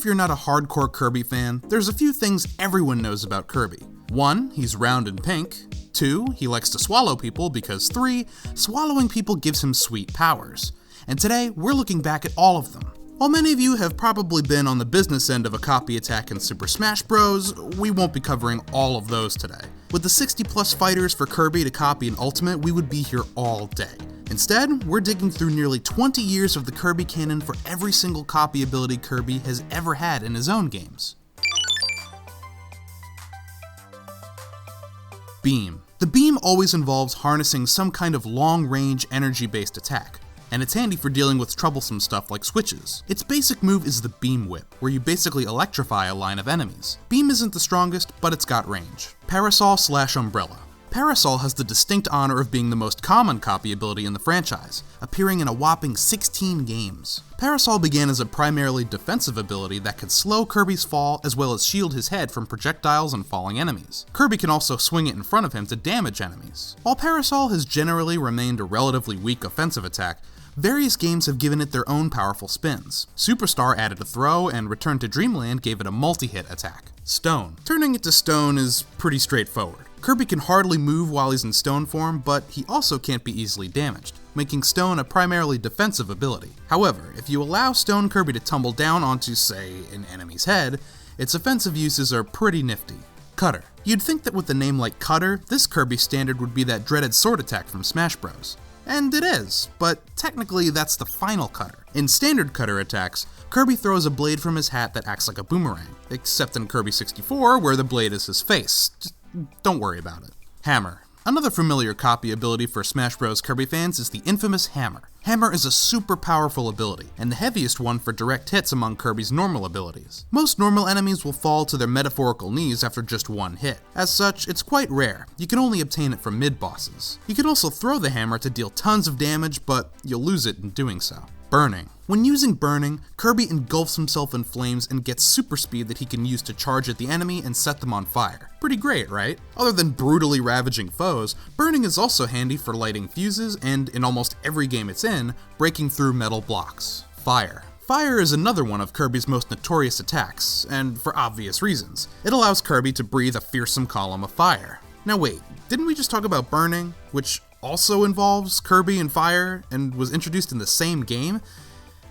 if you're not a hardcore Kirby fan, there's a few things everyone knows about Kirby. 1, he's round and pink. 2, he likes to swallow people because 3, swallowing people gives him sweet powers. And today, we're looking back at all of them. While many of you have probably been on the business end of a copy attack in Super Smash Bros., we won't be covering all of those today. With the 60 plus fighters for Kirby to copy in Ultimate, we would be here all day. Instead, we're digging through nearly 20 years of the Kirby canon for every single copy ability Kirby has ever had in his own games. Beam. The beam always involves harnessing some kind of long-range, energy-based attack, and it's handy for dealing with troublesome stuff like switches. Its basic move is the Beam Whip, where you basically electrify a line of enemies. Beam isn't the strongest, but it's got range. Parasol/Umbrella. Parasol has the distinct honor of being the most common copy ability in the franchise, appearing in a whopping 16 games. Parasol began as a primarily defensive ability that could slow Kirby's fall as well as shield his head from projectiles and falling enemies. Kirby can also swing it in front of him to damage enemies. While Parasol has generally remained a relatively weak offensive attack, various games have given it their own powerful spins. Superstar added a throw, and Return to Dreamland gave it a multi-hit attack. Stone. Turning it to stone is pretty straightforward. Kirby can hardly move while he's in stone form, but he also can't be easily damaged, making stone a primarily defensive ability. However, if you allow Stone Kirby to tumble down onto, say, an enemy's head, its offensive uses are pretty nifty. Cutter. You'd think that with a name like Cutter, this Kirby standard would be that dreaded sword attack from Smash Bros. And it is, but technically that's the final cutter. In standard cutter attacks, Kirby throws a blade from his hat that acts like a boomerang, except in Kirby 64 where the blade is his face. Just don't worry about it. Hammer. Another familiar copy ability for Smash Bros. Kirby fans is the infamous Hammer. Hammer is a super powerful ability, and the heaviest one for direct hits among Kirby's normal abilities. Most normal enemies will fall to their metaphorical knees after just one hit. As such, it's quite rare. You can only obtain it from mid-bosses. You can also throw the hammer to deal tons of damage, but you'll lose it in doing so. Burning. When using Burning, Kirby engulfs himself in flames and gets super speed that he can use to charge at the enemy and set them on fire. Pretty great, right? Other than brutally ravaging foes, Burning is also handy for lighting fuses and, in almost every game it's in, breaking through metal blocks. Fire. Fire is another one of Kirby's most notorious attacks, and for obvious reasons. It allows Kirby to breathe a fearsome column of fire. Now wait, didn't we just talk about Burning, which also involves Kirby and fire, and was introduced in the same game?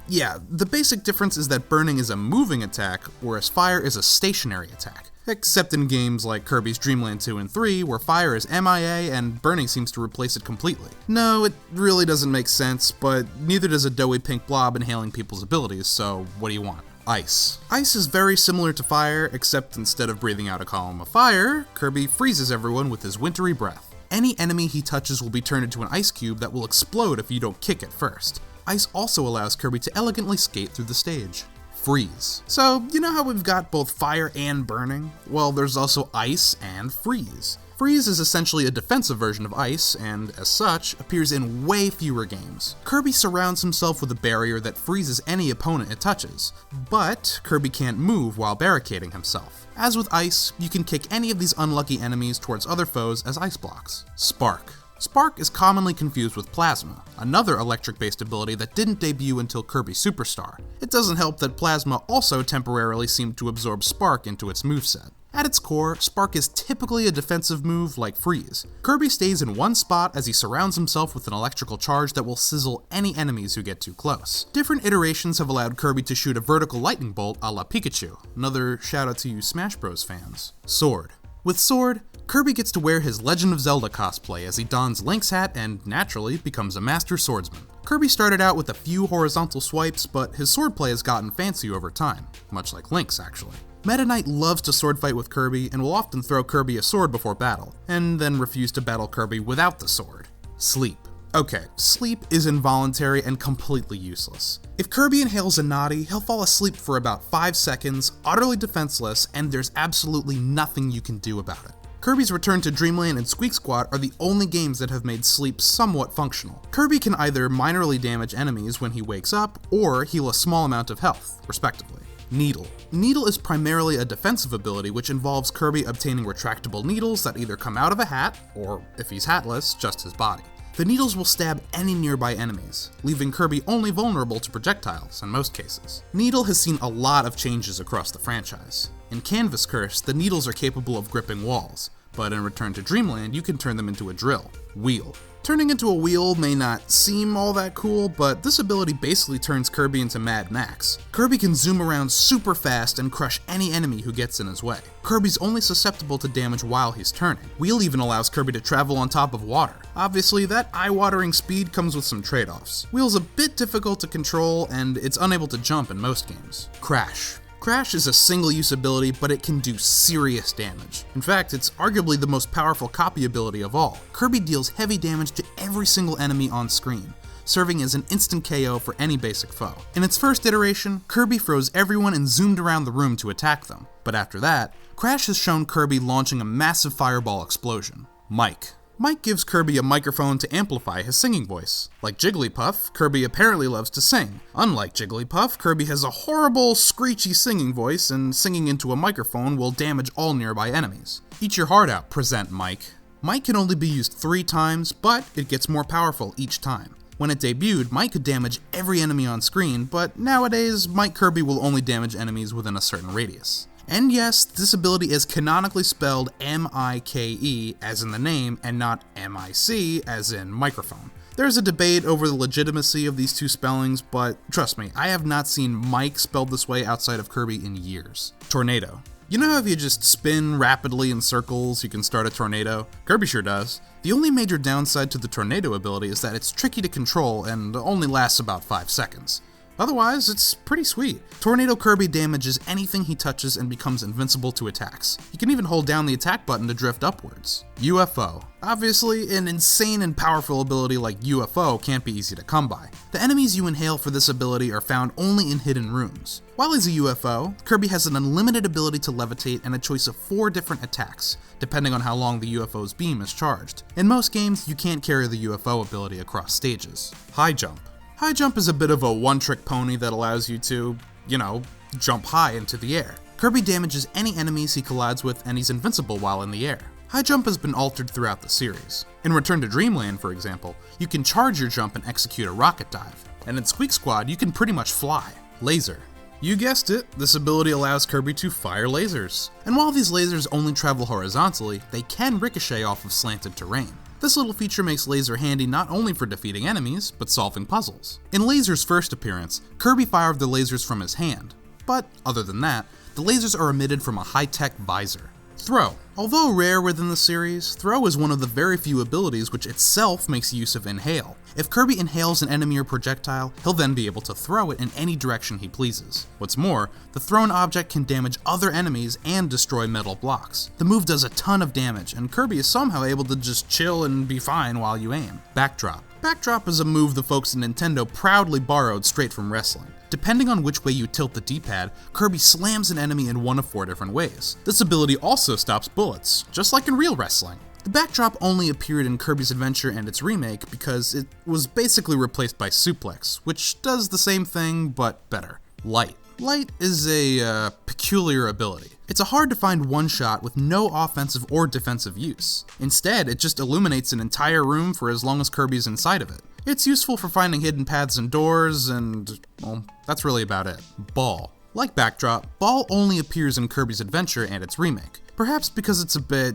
Yeah, the basic difference is that Burning is a moving attack, whereas fire is a stationary attack. Except in games like Kirby's Dream Land 2 and 3, where fire is MIA and Burning seems to replace it completely. No, it really doesn't make sense, but neither does a doughy pink blob inhaling people's abilities, so what do you want? Ice. Ice is very similar to fire, except instead of breathing out a column of fire, Kirby freezes everyone with his wintry breath. Any enemy he touches will be turned into an ice cube that will explode if you don't kick it first. Ice also allows Kirby to elegantly skate through the stage. Freeze. So, you know how we've got both fire and burning? Well, there's also ice and freeze. Freeze is essentially a defensive version of ice, and as such, appears in way fewer games. Kirby surrounds himself with a barrier that freezes any opponent it touches, but Kirby can't move while barricading himself. As with ice, you can kick any of these unlucky enemies towards other foes as ice blocks. Spark. Spark is commonly confused with Plasma, another electric-based ability that didn't debut until Kirby Superstar. It doesn't help that Plasma also temporarily seemed to absorb Spark into its moveset. At its core, Spark is typically a defensive move like Freeze. Kirby stays in one spot as he surrounds himself with an electrical charge that will sizzle any enemies who get too close. Different iterations have allowed Kirby to shoot a vertical lightning bolt a la Pikachu. Another shout out to you Smash Bros fans. Sword. With Sword, Kirby gets to wear his Legend of Zelda cosplay as he dons Link's hat and, naturally, becomes a master swordsman. Kirby started out with a few horizontal swipes, but his swordplay has gotten fancy over time, much like Link's actually. Meta Knight loves to sword fight with Kirby and will often throw Kirby a sword before battle, and then refuse to battle Kirby without the sword. Sleep. Okay, sleep is involuntary and completely useless. If Kirby inhales a naughty, he'll fall asleep for about 5 seconds, utterly defenseless, and there's absolutely nothing you can do about it. Kirby's Return to Dreamland and Squeak Squad are the only games that have made sleep somewhat functional. Kirby can either minorly damage enemies when he wakes up, or heal a small amount of health, respectively. Needle. Needle is primarily a defensive ability which involves Kirby obtaining retractable needles that either come out of a hat, or if he's hatless, just his body. The needles will stab any nearby enemies, leaving Kirby only vulnerable to projectiles in most cases. Needle has seen a lot of changes across the franchise. In Canvas Curse, the needles are capable of gripping walls, but in Return to Dreamland, you can turn them into a drill, wheel. Turning into a wheel may not seem all that cool, but this ability basically turns Kirby into Mad Max. Kirby can zoom around super fast and crush any enemy who gets in his way. Kirby's only susceptible to damage while he's turning. Wheel even allows Kirby to travel on top of water. Obviously, that eye-watering speed comes with some trade-offs. Wheel's a bit difficult to control, and it's unable to jump in most games. Crash. Crash is a single-use ability, but it can do serious damage. In fact, it's arguably the most powerful copy ability of all. Kirby deals heavy damage to every single enemy on screen, serving as an instant KO for any basic foe. In its first iteration, Kirby froze everyone and zoomed around the room to attack them. But after that, Crash has shown Kirby launching a massive fireball explosion. Mic. Mic gives Kirby a microphone to amplify his singing voice. Like Jigglypuff, Kirby apparently loves to sing. Unlike Jigglypuff, Kirby has a horrible, screechy singing voice, and singing into a microphone will damage all nearby enemies. Eat your heart out, present Mic. Mic can only be used 3 times, but it gets more powerful each time. When it debuted, Mic could damage every enemy on screen, but nowadays, Mic Kirby will only damage enemies within a certain radius. And yes, this ability is canonically spelled M-I-K-E as in the name and not M-I-C as in microphone. There's a debate over the legitimacy of these two spellings, but trust me, I have not seen Mic spelled this way outside of Kirby in years. Tornado. You know how if you just spin rapidly in circles, you can start a tornado? Kirby sure does. The only major downside to the tornado ability is that it's tricky to control and only lasts about 5 seconds. Otherwise, it's pretty sweet. Tornado Kirby damages anything he touches and becomes invincible to attacks. You can even hold down the attack button to drift upwards. UFO. Obviously, an insane and powerful ability like UFO can't be easy to come by. The enemies you inhale for this ability are found only in hidden rooms. While he's a UFO, Kirby has an unlimited ability to levitate and a choice of 4 different attacks, depending on how long the UFO's beam is charged. In most games, you can't carry the UFO ability across stages. High jump. High jump is a bit of a one-trick pony that allows you to, jump high into the air. Kirby damages any enemies he collides with and he's invincible while in the air. High jump has been altered throughout the series. In Return to Dreamland, for example, you can charge your jump and execute a rocket dive. And in Squeak Squad, you can pretty much fly. Laser. You guessed it, this ability allows Kirby to fire lasers. And while these lasers only travel horizontally, they can ricochet off of slanted terrain. This little feature makes Laser handy not only for defeating enemies, but solving puzzles. In Laser's first appearance, Kirby fired the lasers from his hand, but other than that, the lasers are emitted from a high-tech visor. Throw. Although rare within the series, Throw is one of the very few abilities which itself makes use of Inhale. If Kirby inhales an enemy or projectile, he'll then be able to throw it in any direction he pleases. What's more, the thrown object can damage other enemies and destroy metal blocks. The move does a ton of damage, and Kirby is somehow able to just chill and be fine while you aim. Backdrop. Backdrop is a move the folks at Nintendo proudly borrowed straight from wrestling. Depending on which way you tilt the D-pad, Kirby slams an enemy in one of 4 different ways. This ability also stops bullets, just like in real wrestling. The backdrop only appeared in Kirby's Adventure and its remake because it was basically replaced by SUPLEX, which does the same thing, but better. Light. Light is a peculiar ability. It's a hard-to-find one-shot with no offensive or defensive use. Instead, it just illuminates an entire room for as long as Kirby's inside of it. It's useful for finding hidden paths and doors, and, well, that's really about it. Ball. Like Backdrop, Ball only appears in Kirby's Adventure and its remake. Perhaps because it's a bit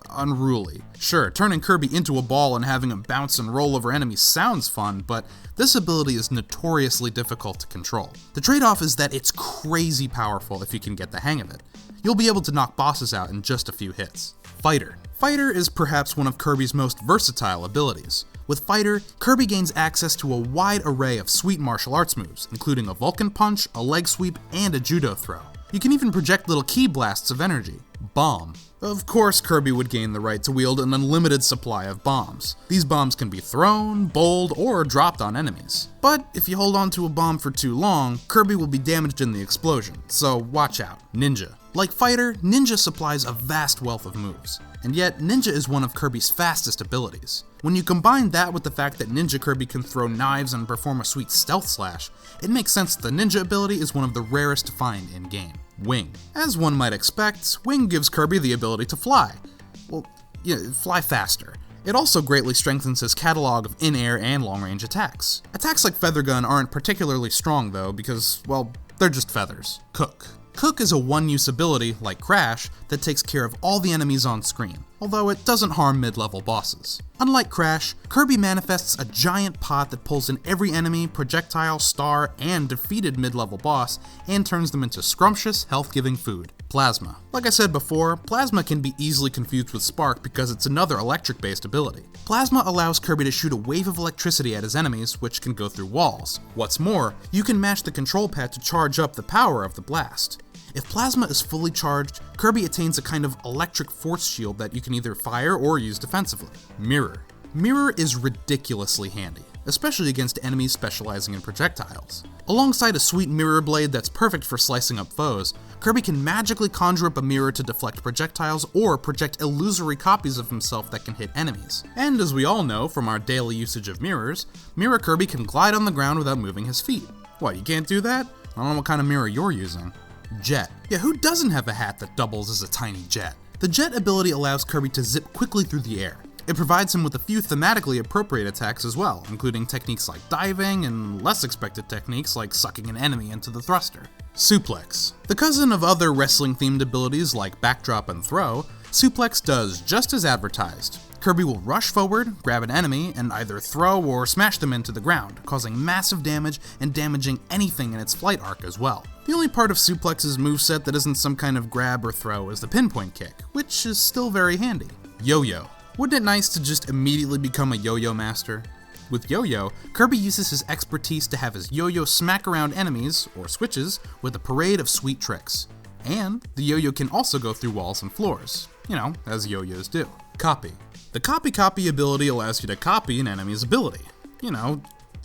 unruly. Sure, turning Kirby into a ball and having him bounce and roll over enemies sounds fun, but this ability is notoriously difficult to control. The trade-off is that it's crazy powerful if you can get the hang of it. You'll be able to knock bosses out in just a few hits. Fighter. Fighter is perhaps one of Kirby's most versatile abilities. With Fighter, Kirby gains access to a wide array of sweet martial arts moves, including a Vulcan Punch, a leg sweep, and a judo throw. You can even project little ki blasts of energy. Bomb. Of course, Kirby would gain the right to wield an unlimited supply of bombs. These bombs can be thrown, bowled, or dropped on enemies. But if you hold on to a bomb for too long, Kirby will be damaged in the explosion, so watch out. Ninja. Like Fighter, Ninja supplies a vast wealth of moves, and yet Ninja is one of Kirby's fastest abilities. When you combine that with the fact that Ninja Kirby can throw knives and perform a sweet stealth slash, it makes sense that the Ninja ability is one of the rarest to find in-game. Wing. As one might expect, Wing gives Kirby the ability to fly. Well, yeah, fly faster. It also greatly strengthens his catalog of in-air and long-range attacks. Attacks like Feather Gun aren't particularly strong though because, well, they're just feathers. Cook. Cook is a one-use ability, like Crash, that takes care of all the enemies on screen, although it doesn't harm mid-level bosses. Unlike Crash, Kirby manifests a giant pot that pulls in every enemy, projectile, star, and defeated mid-level boss, and turns them into scrumptious, health-giving food. Plasma. Like I said before, Plasma can be easily confused with Spark because it's another electric-based ability. Plasma allows Kirby to shoot a wave of electricity at his enemies, which can go through walls. What's more, you can mash the control pad to charge up the power of the blast. If Plasma is fully charged, Kirby attains a kind of electric force shield that you can either fire or use defensively. Mirror. Mirror is ridiculously handy, especially against enemies specializing in projectiles. Alongside a sweet mirror blade that's perfect for slicing up foes, Kirby can magically conjure up a mirror to deflect projectiles or project illusory copies of himself that can hit enemies. And as we all know from our daily usage of mirrors, Mirror Kirby can glide on the ground without moving his feet. What, you can't do that? I don't know what kind of mirror you're using. Jet. Yeah, who doesn't have a hat that doubles as a tiny jet? The jet ability allows Kirby to zip quickly through the air. It provides him with a few thematically appropriate attacks as well, including techniques like diving and less expected techniques like sucking an enemy into the thruster. Suplex. The cousin of other wrestling-themed abilities like backdrop and throw, Suplex does just as advertised. Kirby will rush forward, grab an enemy, and either throw or smash them into the ground, causing massive damage and damaging anything in its flight arc as well. The only part of Suplex's moveset that isn't some kind of grab or throw is the pinpoint kick, which is still very handy. Yo-yo. Wouldn't it nice to just immediately become a yo-yo master? With yo-yo, Kirby uses his expertise to have his yo-yo smack around enemies, or switches, with a parade of sweet tricks. And the yo-yo can also go through walls and floors, as yo-yos do. Copy. The copy ability allows you to copy an enemy's ability.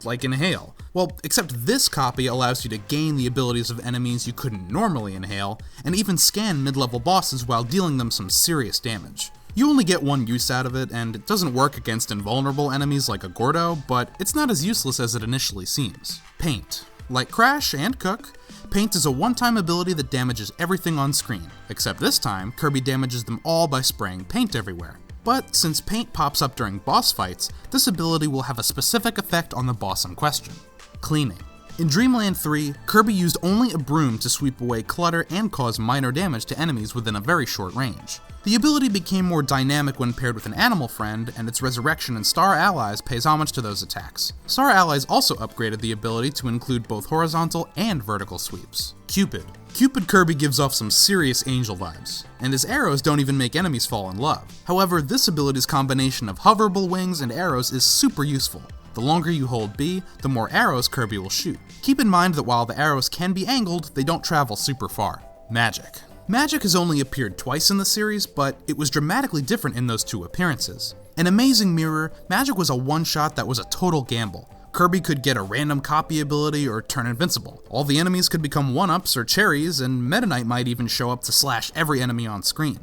Like inhale. Well, except this copy allows you to gain the abilities of enemies you couldn't normally inhale, and even scan mid-level bosses while dealing them some serious damage. You only get one use out of it, and it doesn't work against invulnerable enemies like a Gordo, but it's not as useless as it initially seems. Paint. Like Crash and Cook, Paint is a one-time ability that damages everything on screen, except this time, Kirby damages them all by spraying paint everywhere. But since paint pops up during boss fights, this ability will have a specific effect on the boss in question. Cleaning. In Dreamland 3, Kirby used only a broom to sweep away clutter and cause minor damage to enemies within a very short range. The ability became more dynamic when paired with an animal friend, and its resurrection in Star Allies pays homage to those attacks. Star Allies also upgraded the ability to include both horizontal and vertical sweeps. Cupid. Cupid Kirby gives off some serious angel vibes, and his arrows don't even make enemies fall in love. However, this ability's combination of hoverable wings and arrows is super useful. The longer you hold B, the more arrows Kirby will shoot. Keep in mind that while the arrows can be angled, they don't travel super far. Magic. Magic has only appeared twice in the series, but it was dramatically different in those two appearances. In Amazing Mirror, Magic was a one-shot that was a total gamble. Kirby could get a random copy ability or turn invincible. All the enemies could become 1-ups or cherries, and Meta Knight might even show up to slash every enemy on screen.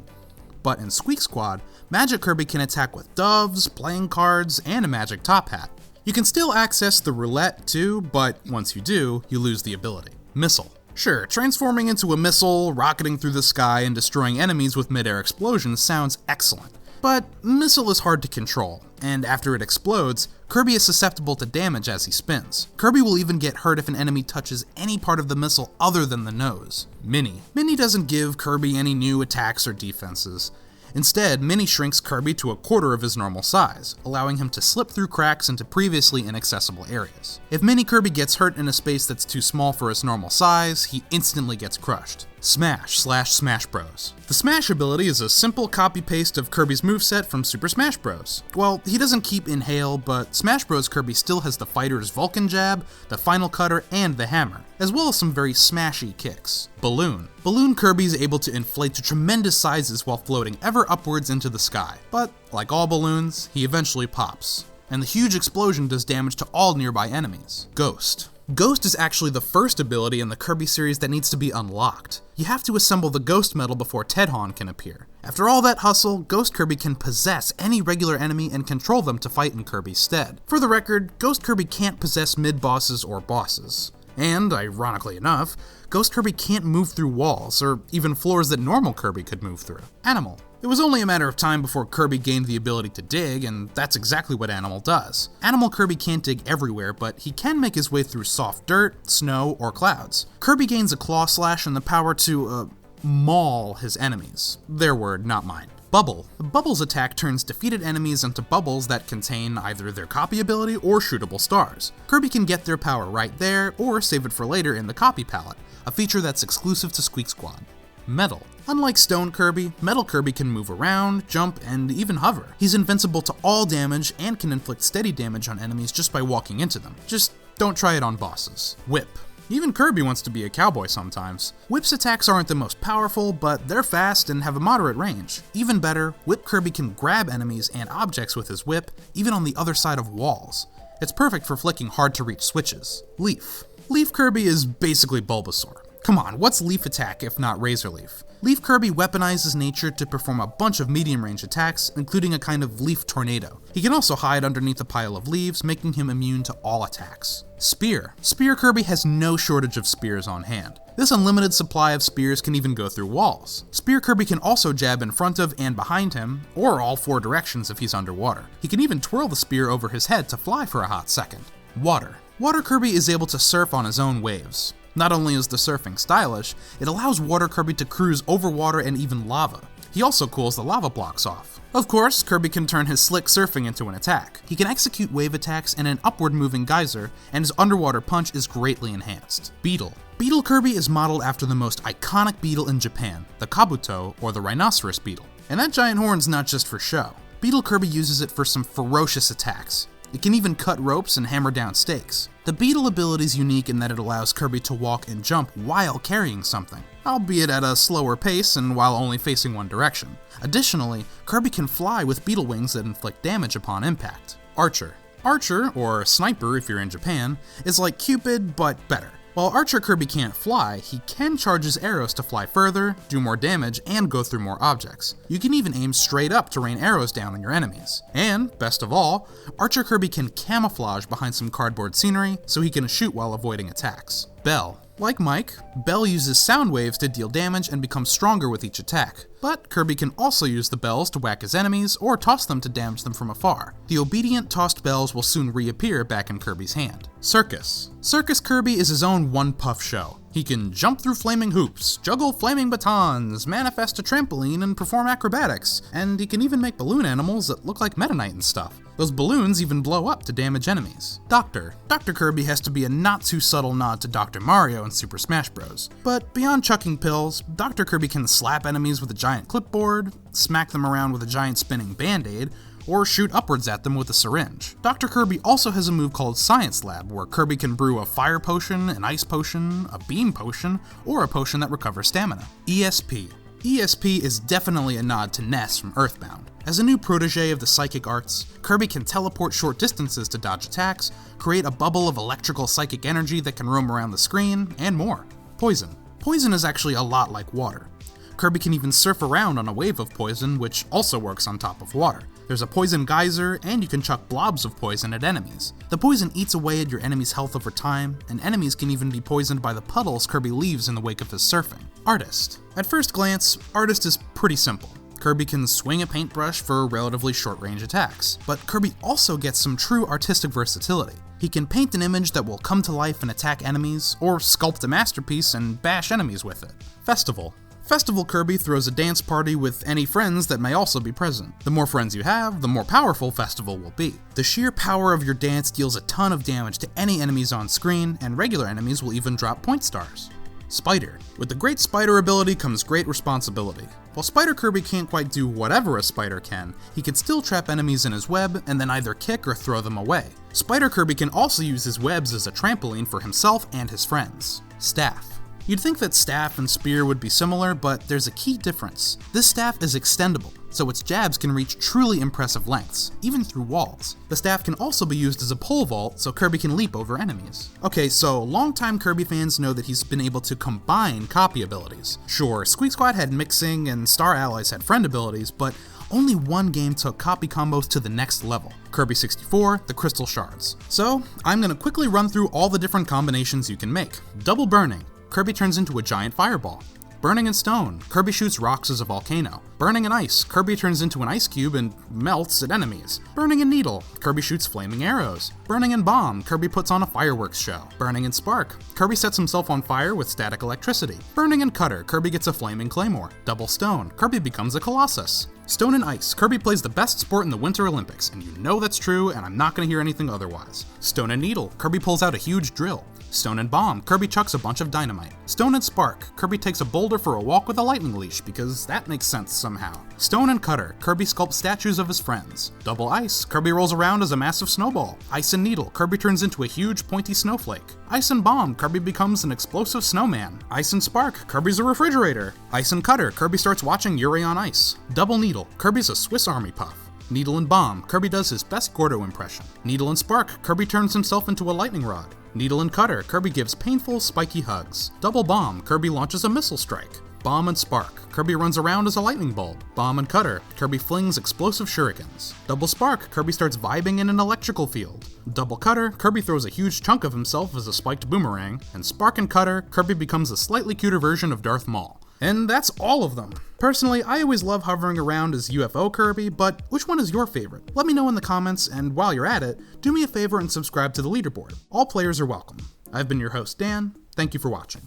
But in Squeak Squad, Magic Kirby can attack with doves, playing cards, and a magic top hat. You can still access the roulette too, but once you do, you lose the ability. Missile. Sure, transforming into a missile, rocketing through the sky, and destroying enemies with mid-air explosions sounds excellent. But Missile is hard to control, and after it explodes, Kirby is susceptible to damage as he spins. Kirby will even get hurt if an enemy touches any part of the missile other than the nose. Mini. Mini doesn't give Kirby any new attacks or defenses. Instead, Mini shrinks Kirby to a quarter of his normal size, allowing him to slip through cracks into previously inaccessible areas. If Mini Kirby gets hurt in a space that's too small for his normal size, he instantly gets crushed. Smash/Smash Bros. The Smash ability is a simple copy-paste of Kirby's moveset from Super Smash Bros. Well, he doesn't keep Inhale, but Smash Bros. Kirby still has the fighter's Vulcan Jab, the Final Cutter, and the Hammer, as well as some very smashy kicks. Balloon. Balloon Kirby is able to inflate to tremendous sizes while floating ever upwards into the sky, but like all balloons, he eventually pops, and the huge explosion does damage to all nearby enemies. Ghost. Ghost is actually the first ability in the Kirby series that needs to be unlocked. You have to assemble the Ghost Medal before Tedhon can appear. After all that hustle, Ghost Kirby can possess any regular enemy and control them to fight in Kirby's stead. For the record, Ghost Kirby can't possess mid-bosses or bosses. And, ironically enough, Ghost Kirby can't move through walls, or even floors that normal Kirby could move through. Animal. It was only a matter of time before Kirby gained the ability to dig, and that's exactly what Animal does. Animal Kirby can't dig everywhere, but he can make his way through soft dirt, snow, or clouds. Kirby gains a claw slash and the power to, maul his enemies. Their word, not mine. Bubble. Bubble's attack turns defeated enemies into bubbles that contain either their copy ability or shootable stars. Kirby can get their power right there, or save it for later in the copy palette, a feature that's exclusive to Squeak Squad. Metal. Unlike Stone Kirby, Metal Kirby can move around, jump, and even hover. He's invincible to all damage and can inflict steady damage on enemies just by walking into them. Just don't try it on bosses. Whip. Even Kirby wants to be a cowboy sometimes. Whip's attacks aren't the most powerful, but they're fast and have a moderate range. Even better, Whip Kirby can grab enemies and objects with his whip, even on the other side of walls. It's perfect for flicking hard-to-reach switches. Leaf. Leaf Kirby is basically Bulbasaur. Come on, what's Leaf attack if not Razor Leaf? Leaf Kirby weaponizes nature to perform a bunch of medium-range attacks, including a kind of leaf tornado. He can also hide underneath a pile of leaves, making him immune to all attacks. Spear. Spear Kirby has no shortage of spears on hand. This unlimited supply of spears can even go through walls. Spear Kirby can also jab in front of and behind him, or all four directions if he's underwater. He can even twirl the spear over his head to fly for a hot second. Water. Water Kirby is able to surf on his own waves. Not only is the surfing stylish, it allows Water Kirby to cruise over water and even lava. He also cools the lava blocks off. Of course, Kirby can turn his slick surfing into an attack. He can execute wave attacks and an upward moving geyser, and his underwater punch is greatly enhanced. Beetle. Beetle Kirby is modeled after the most iconic beetle in Japan, the kabuto, or the rhinoceros beetle. And that giant horn's not just for show. Beetle Kirby uses it for some ferocious attacks. It can even cut ropes and hammer down stakes. The Beetle ability is unique in that it allows Kirby to walk and jump while carrying something, albeit at a slower pace and while only facing one direction. Additionally, Kirby can fly with beetle wings that inflict damage upon impact. Archer. Archer, or Sniper if you're in Japan, is like Cupid, but better. While Archer Kirby can't fly, he can charge his arrows to fly further, do more damage, and go through more objects. You can even aim straight up to rain arrows down on your enemies. And, best of all, Archer Kirby can camouflage behind some cardboard scenery, so he can shoot while avoiding attacks. Bell. Like Mike, Bell uses sound waves to deal damage and become stronger with each attack. But Kirby can also use the bells to whack his enemies or toss them to damage them from afar. The obedient tossed bells will soon reappear back in Kirby's hand. Circus. Circus Kirby is his own one-puff show. He can jump through flaming hoops, juggle flaming batons, manifest a trampoline, and perform acrobatics. And he can even make balloon animals that look like Meta Knight and stuff. Those balloons even blow up to damage enemies. Doctor. Dr. Kirby has to be a not-too-subtle nod to Dr. Mario in Super Smash Bros. But beyond chucking pills, Dr. Kirby can slap enemies with a giant clipboard, smack them around with a giant spinning band-aid, or shoot upwards at them with a syringe. Dr. Kirby also has a move called Science Lab, where Kirby can brew a fire potion, an ice potion, a beam potion, or a potion that recovers stamina. ESP. ESP is definitely a nod to Ness from Earthbound. As a new protege of the psychic arts, Kirby can teleport short distances to dodge attacks, create a bubble of electrical psychic energy that can roam around the screen, and more. Poison. Poison is actually a lot like water. Kirby can even surf around on a wave of poison, which also works on top of water. There's a poison geyser, and you can chuck blobs of poison at enemies. The poison eats away at your enemy's health over time, and enemies can even be poisoned by the puddles Kirby leaves in the wake of his surfing. Artist. At first glance, Artist is pretty simple. Kirby can swing a paintbrush for relatively short-range attacks, but Kirby also gets some true artistic versatility. He can paint an image that will come to life and attack enemies, or sculpt a masterpiece and bash enemies with it. Festival. Festival Kirby throws a dance party with any friends that may also be present. The more friends you have, the more powerful Festival will be. The sheer power of your dance deals a ton of damage to any enemies on screen, and regular enemies will even drop point stars. Spider. With the great spider ability comes great responsibility. While Spider Kirby can't quite do whatever a spider can, he can still trap enemies in his web and then either kick or throw them away. Spider Kirby can also use his webs as a trampoline for himself and his friends. Staff. You'd think that staff and spear would be similar, but there's a key difference. This staff is extendable, so its jabs can reach truly impressive lengths, even through walls. The staff can also be used as a pole vault, so Kirby can leap over enemies. Okay, so longtime Kirby fans know that he's been able to combine copy abilities. Sure, Squeak Squad had mixing and Star Allies had friend abilities, but only one game took copy combos to the next level, Kirby 64, the Crystal Shards. So, I'm gonna quickly run through all the different combinations you can make. Double Burning, Kirby turns into a giant fireball. Burning in Stone, Kirby shoots rocks as a volcano. Burning in Ice, Kirby turns into an ice cube and melts at enemies. Burning in Needle, Kirby shoots flaming arrows. Burning in Bomb, Kirby puts on a fireworks show. Burning in Spark, Kirby sets himself on fire with static electricity. Burning in Cutter, Kirby gets a flaming claymore. Double Stone, Kirby becomes a Colossus. Stone and Ice, Kirby plays the best sport in the Winter Olympics, and you know that's true, and I'm not gonna hear anything otherwise. Stone and Needle, Kirby pulls out a huge drill. Stone and Bomb, Kirby chucks a bunch of dynamite. Stone and Spark, Kirby takes a boulder for a walk with a lightning leash, because that makes sense somehow. Stone and Cutter, Kirby sculpts statues of his friends. Double Ice, Kirby rolls around as a massive snowball. Ice and Needle, Kirby turns into a huge pointy snowflake. Ice and Bomb, Kirby becomes an explosive snowman. Ice and Spark, Kirby's a refrigerator. Ice and Cutter, Kirby starts watching Yuri on Ice. Double Needle, Kirby's a Swiss Army puff. Needle and Bomb, Kirby does his best Gordo impression. Needle and Spark, Kirby turns himself into a lightning rod. Needle and Cutter, Kirby gives painful, spiky hugs. Double Bomb, Kirby launches a missile strike. Bomb and Spark, Kirby runs around as a lightning bolt. Bomb and Cutter, Kirby flings explosive shurikens. Double Spark, Kirby starts vibing in an electrical field. Double Cutter, Kirby throws a huge chunk of himself as a spiked boomerang. And Spark and Cutter, Kirby becomes a slightly cuter version of Darth Maul. And that's all of them. Personally, I always love hovering around as UFO Kirby, but which one is your favorite? Let me know in the comments, and while you're at it, do me a favor and subscribe to the leaderboard. All players are welcome. I've been your host, Dan. Thank you for watching.